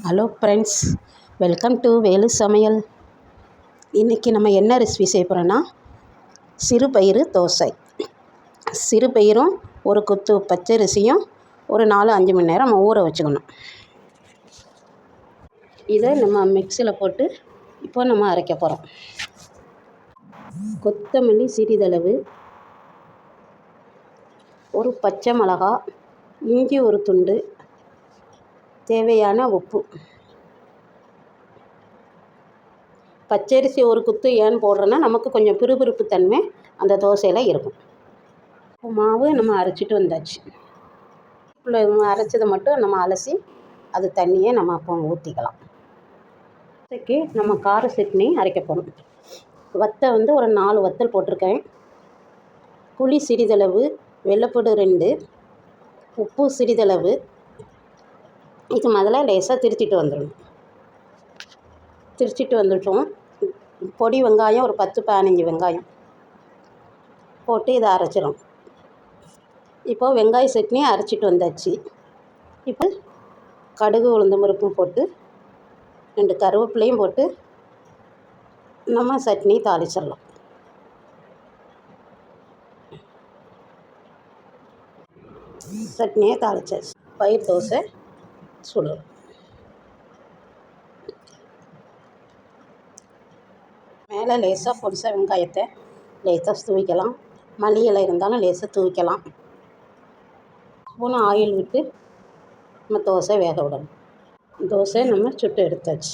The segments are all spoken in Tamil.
Hello friends, welcome to Velu சமையல். இன்றைக்கி நம்ம என்ன ரெசிபி செய்ய போகிறோன்னா சிறுபயிறு தோசை. சிறுபயிரும் ஒரு கொத்து பச்சரிசியும் ஒரு 4-5 மணி நேரம் நம்ம ஊற வச்சுக்கணும். இதை நம்ம மிக்சியில் போட்டு இப்போ நம்ம அரைக்க போகிறோம். கொத்தமல்லி சிறிதளவு, ஒரு பச்சை மிளகா, இஞ்சி ஒரு துண்டு, தேவையான உப்பு. பச்சரிசி ஒரு குத்து ஏன் போடுறோன்னா நமக்கு கொஞ்சம் பிறுபிறுப்பு தன்மை அந்த தோசையில் இருக்கும். மாவு நம்ம அரைச்சிட்டு வந்தாச்சு. அரைச்சதை மட்டும் நம்ம அலசி அது தண்ணியை நம்ம அப்போ ஊற்றிக்கலாம். தோசைக்கு நம்ம கார சட்னி அரைக்க போகிறோம். வத்தை ஒரு 4 வத்தல் போட்டிருக்கேன். புளி சிறிதளவு, வெள்ளைப்பூடு 2, உப்பு சிறிதளவு. இது முதல்ல லேசாக திரிச்சிட்டு வந்துட்டோம். பொடி வெங்காயம் ஒரு 10-15 வெங்காயம் போட்டு இதை அரைச்சிடும். இப்போ வெங்காய சட்னி அரைச்சிட்டு வந்தாச்சு. இப்போ கடுகு உளுந்தம் பருப்பும் போட்டு 2 கருவேப்பிலையும் போட்டு நம்ம சட்னி தாளிச்சிடலாம். சட்னியை தாளிச்சாச்சு. பயிர் தோசை சுடுறோம். மேலே லேசாக பொடிசா வெங்காயத்தை லேசாக தூவிக்கலாம். மல்லி இலை இருந்தாலும் லேசாக தூவிக்கலாம். ஸ்பூன் ஆயில் விட்டு நம்ம தோசை வேக விடணும். தோசை நம்ம சுட்டு எடுத்தாச்சு.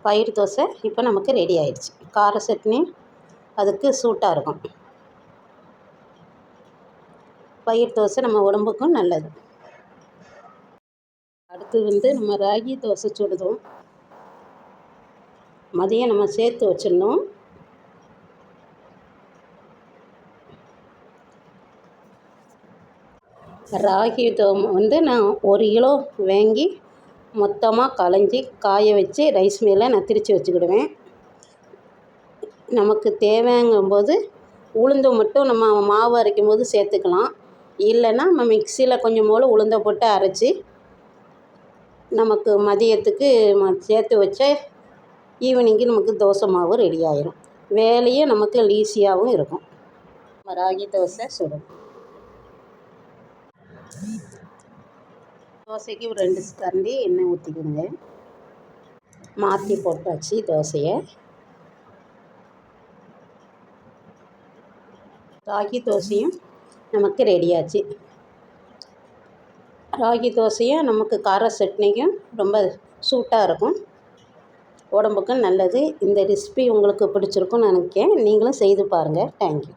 பயிர் தோசை இப்போ நமக்கு ரெடி ஆயிடுச்சு. கார சட்னி அதுக்கு சூட்டாக இருக்கும். பயிர் தோசை நம்ம உடம்புக்கும் நல்லது. அடுத்து நம்ம ராகி தோசை சுடுதோம். மதியம் நம்ம சேர்த்து வச்சிடணும். ராகி நான் 1 கிலோ வாங்கி மொத்தமாக களைஞ்சி காய வச்சு ரைஸ் மேலே நான் திரித்து வச்சுக்கிடுவேன். நமக்கு தேவைங்கும்போது உளுந்தை மட்டும் நம்ம மாவு அரைக்கும் போது சேர்த்துக்கலாம். இல்லைன்னா நம்ம மிக்சியில் கொஞ்சம் போல் உளுந்தை போட்டு அரைச்சி நமக்கு மதியத்துக்கு சேர்த்து வச்ச ஈவினிங்கு நமக்கு தோசை மாவு ரெடி ஆயிரும். வேலையும் நமக்கு ஈஸியாகவும் இருக்கும். ராகி தோசை சுடும். தோசைக்கு ஒரு 2 கரண்டி எண்ணெய் ஊற்றிக்கோங்க. மாற்றி போட்டாச்சு தோசையை. ராகி தோசையும் நமக்கு ரெடியாச்சு. ராகி தோசையும் நமக்கு கார சட்னிக்கும் ரொம்ப சூட்டாக இருக்கும். உடம்புக்கும் நல்லது. இந்த ரெசிபி உங்களுக்கு பிடிச்சிருக்குன்னு நினைக்கிறேன். நீங்களும் செய்து பாருங்கள். தேங்க்யூ.